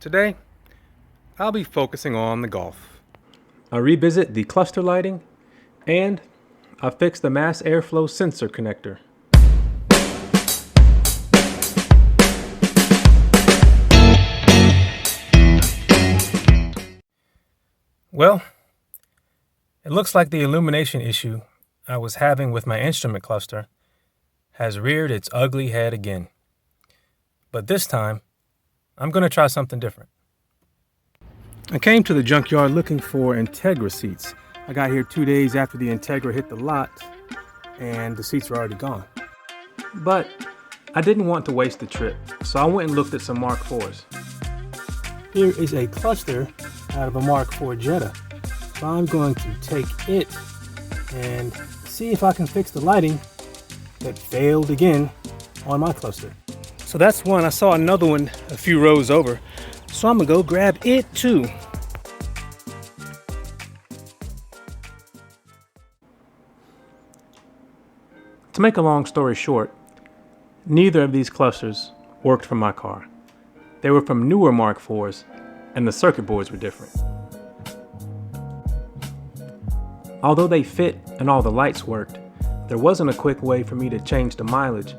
Today, I'll be focusing on the Golf. I revisit the cluster lighting, and I fix the mass airflow sensor connector. Well, it looks like the illumination issue I was having with my instrument cluster has reared its ugly head again. But this time, I'm going to try something different. I came to the junkyard looking for Integra seats. I got here 2 days after the Integra hit the lot, and the seats were already gone. But I didn't want to waste the trip, so I went and looked at some Mark IVs. Here is a cluster out of a Mark IV Jetta. So I'm going to take it and see if I can fix the lighting that failed again on my cluster. So that's one. I saw another one a few rows over. So I'm gonna go grab it too. To make a long story short, neither of these clusters worked for my car. They were from newer Mark IVs, and the circuit boards were different. Although they fit and all the lights worked, there wasn't a quick way for me to change the mileage,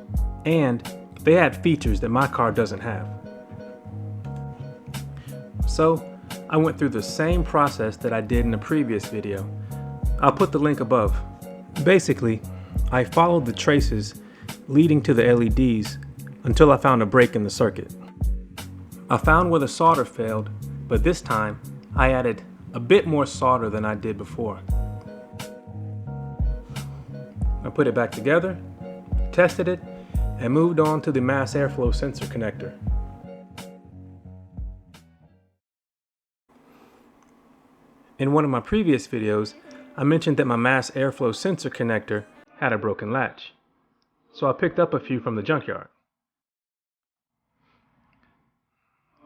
and they had features that my car doesn't have. So I went through the same process that I did in the previous video. I'll put the link above. Basically, I followed the traces leading to the LEDs until I found a break in the circuit. I found where the solder failed, but this time I added a bit more solder than I did before. I put it back together, tested it, and moved on to the mass airflow sensor connector. In one of my previous videos, I mentioned that my mass airflow sensor connector had a broken latch, so I picked up a few from the junkyard.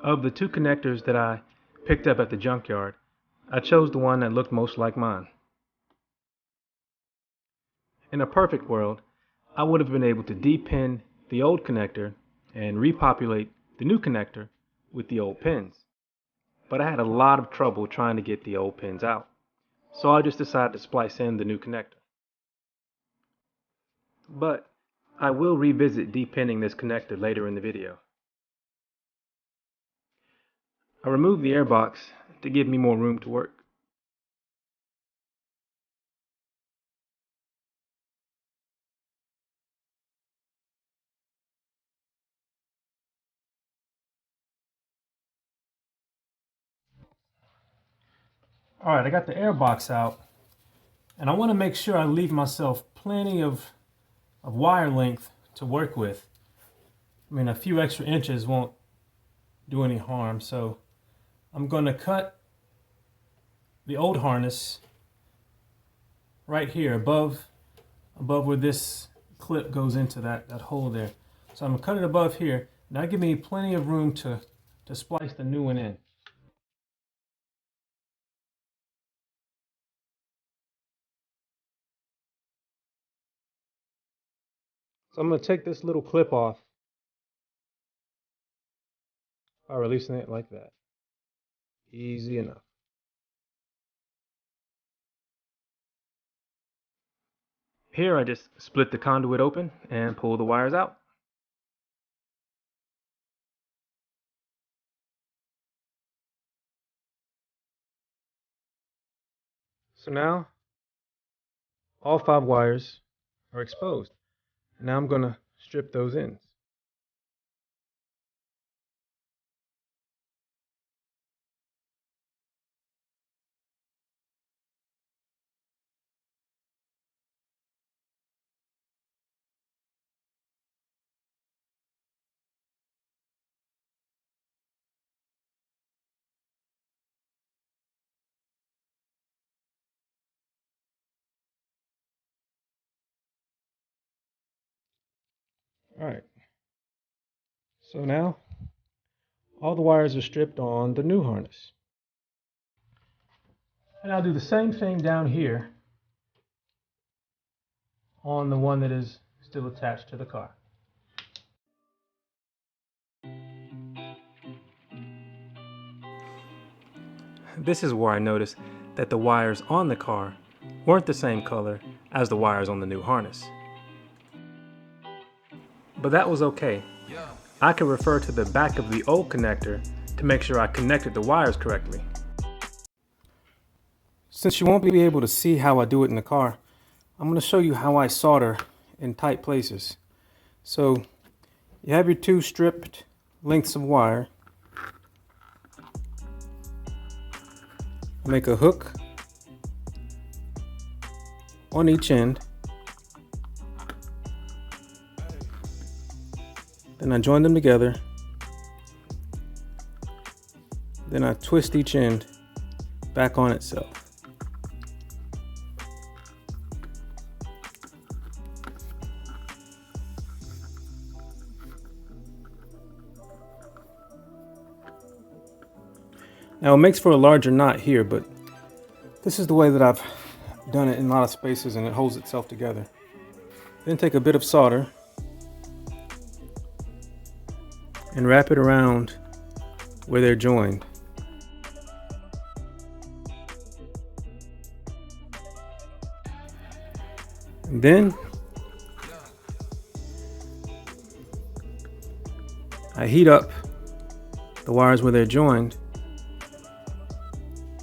Of the two connectors that I picked up at the junkyard, I chose the one that looked most like mine. In a perfect world, I would have been able to depin the old connector and repopulate the new connector with the old pins. But I had a lot of trouble trying to get the old pins out, so I just decided to splice in the new connector. But I will revisit depinning this connector later in the video. I removed the airbox to give me more room to work. Alright, I got the airbox out, and I want to make sure I leave myself plenty of wire length to work with. I mean, a few extra inches won't do any harm, so I'm going to cut the old harness right here above where this clip goes into that hole there. So I'm going to cut it above here. Now give me plenty of room to splice the new one in. So I'm going to take this little clip off by releasing it like that. Easy enough. Here I just split the conduit open and pull the wires out. So now all 5 wires are exposed. Now I'm going to strip those ends. Alright, so now all the wires are stripped on the new harness. And I'll do the same thing down here on the one that is still attached to the car. this is where I noticed that the wires on the car weren't the same color as the wires on the new harness. But that was okay. I could refer to the back of the old connector to make sure I connected the wires correctly. Since you won't be able to see how I do it in the car, I'm going to show you how I solder in tight places. So you have your two stripped lengths of wire. Make a hook on each end. Then I join them together. Then I twist each end back on itself. Now it makes for a larger knot here, but this is the way that I've done it in a lot of spaces, and it holds itself together. Then take a bit of solder and wrap it around where they're joined. And then I heat up the wires where they're joined.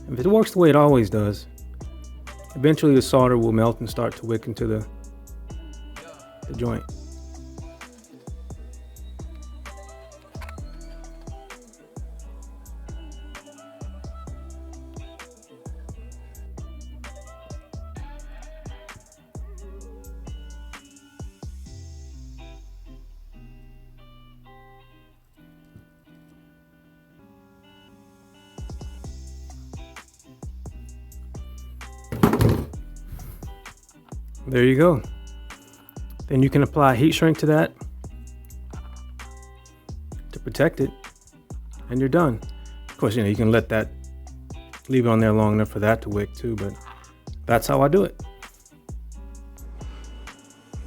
If it works the way it always does, eventually the solder will melt and start to wick into the joint. There you go. Then you can apply heat shrink to that to protect it, and you're done. Of course, you can let that, leave it on there long enough for that to wick too, but that's how I do it.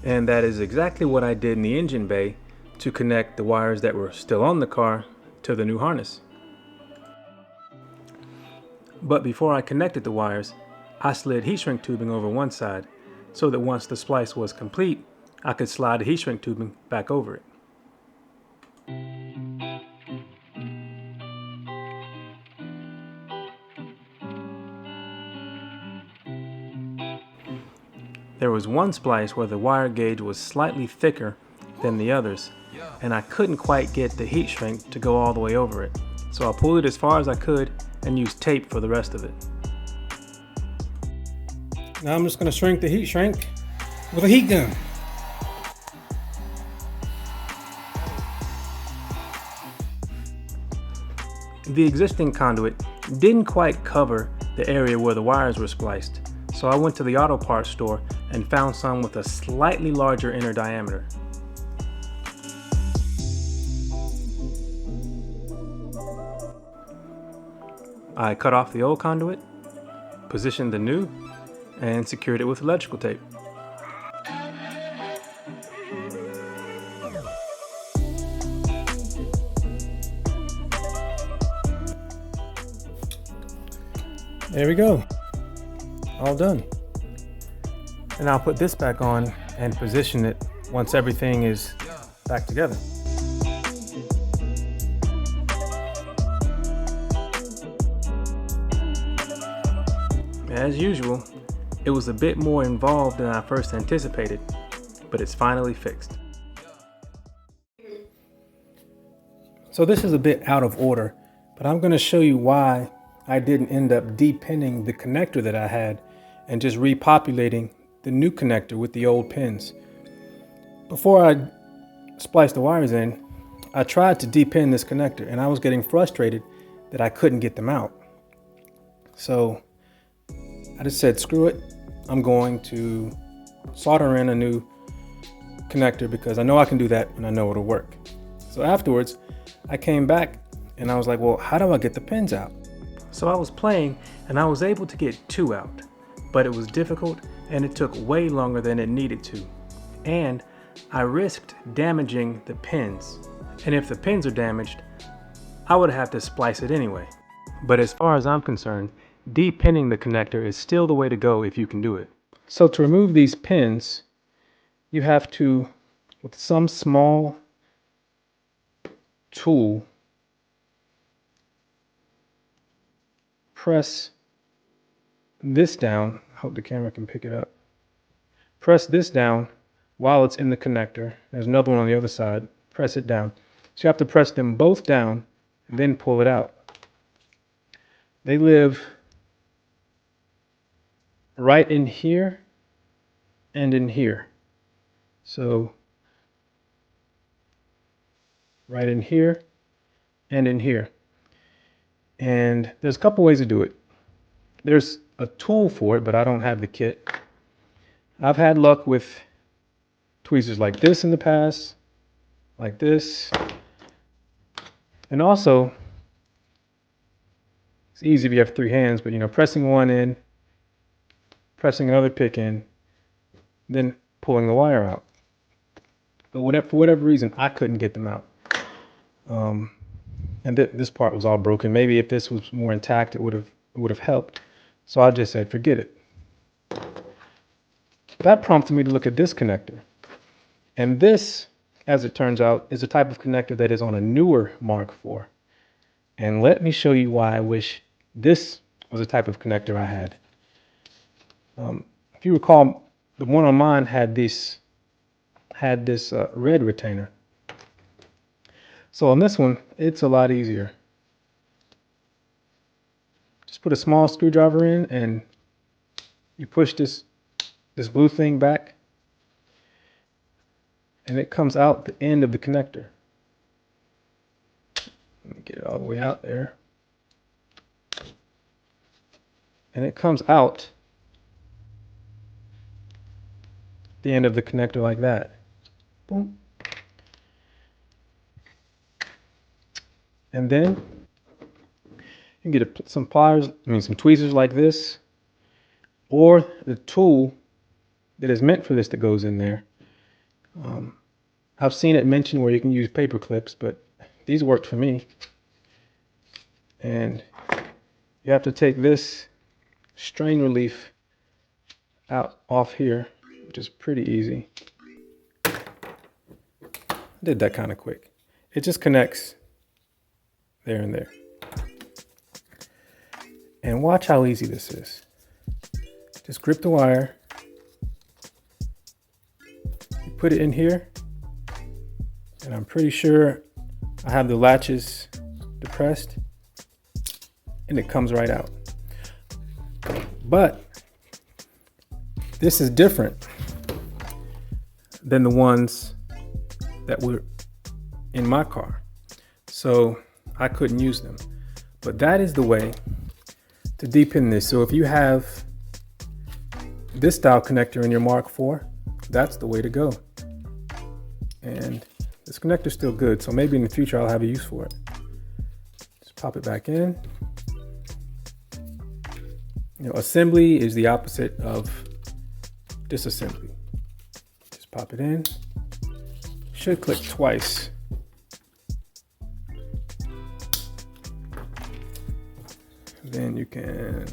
And that is exactly what I did in the engine bay to connect the wires that were still on the car to the new harness. But before I connected the wires, I slid heat shrink tubing over one side, so that once the splice was complete, I could slide the heat shrink tubing back over it. There was one splice where the wire gauge was slightly thicker than the others, and I couldn't quite get the heat shrink to go all the way over it. So I pulled it as far as I could and used tape for the rest of it. Now I'm just going to shrink the heat shrink with a heat gun. The existing conduit didn't quite cover the area where the wires were spliced, so I went to the auto parts store and found some with a slightly larger inner diameter. I cut off the old conduit, positioned the new, and secured it with electrical tape. There we go, all done. And I'll put this back on and position it once everything is back together. As usual, it was a bit more involved than I first anticipated, but it's finally fixed. So this is a bit out of order, but I'm going to show you why I didn't end up depinning the connector that I had and just repopulating the new connector with the old pins. Before I spliced the wires in, I tried to depin this connector and I was getting frustrated that I couldn't get them out. So I just said, screw it. I'm going to solder in a new connector because I know I can do that and I know it'll work. So afterwards, I came back and I was like, well, how do I get the pins out? So I was playing and I was able to get 2 out, but it was difficult and it took way longer than it needed to. And I risked damaging the pins. And if the pins are damaged, I would have to splice it anyway. But as far as I'm concerned, de-pinning the connector is still the way to go if you can do it. So to remove these pins, you have to, with some small tool, press this down. I hope the camera can pick it up. Press this down while it's in the connector. There's another one on the other side. Press it down. So you have to press them both down and then pull it out. They live right in here and in here. So right in here and in here. And there's a couple ways to do it. There's a tool for it, but I don't have the kit. I've had luck with tweezers like this in the past, like this. And also, it's easy if you have 3 hands, but pressing one in, pressing another pick in, then pulling the wire out. But for whatever reason, I couldn't get them out. And this part was all broken. Maybe if this was more intact, it would have helped. So I just said, forget it. That prompted me to look at this connector. And this, as it turns out, is a type of connector that is on a newer Mark IV. And let me show you why I wish this was a type of connector I had. If you recall, the one on mine had this red retainer. So on this one, it's a lot easier. Just put a small screwdriver in and you push this blue thing back and it comes out the end of the connector. Let me get it all the way out there. And it comes out the end of the connector like that. Boom. And then you can get some pliers, some tweezers like this, or the tool that is meant for this that goes in there. I've seen it mentioned where you can use paper clips, but these worked for me. And you have to take this strain relief off here, which is pretty easy. I did that kind of quick. It just connects there and there. And watch how easy this is. Just grip the wire. You put it in here. And I'm pretty sure I have the latches depressed. And it comes right out. But this is different than the ones that were in my car. So I couldn't use them. But that is the way to de-pin this. So if you have this style connector in your Mark IV, that's the way to go. And this connector's still good, so maybe in the future I'll have a use for it. Just pop it back in. Assembly is the opposite of disassembly. Just pop it in. Should click twice. Then you can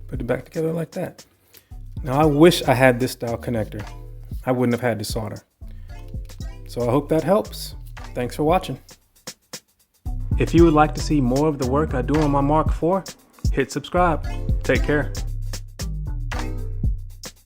put it back together like that. Now I wish I had this style connector. I wouldn't have had to solder. So I hope that helps. Thanks for watching. If you would like to see more of the work I do on my Mark IV, hit subscribe. Take care.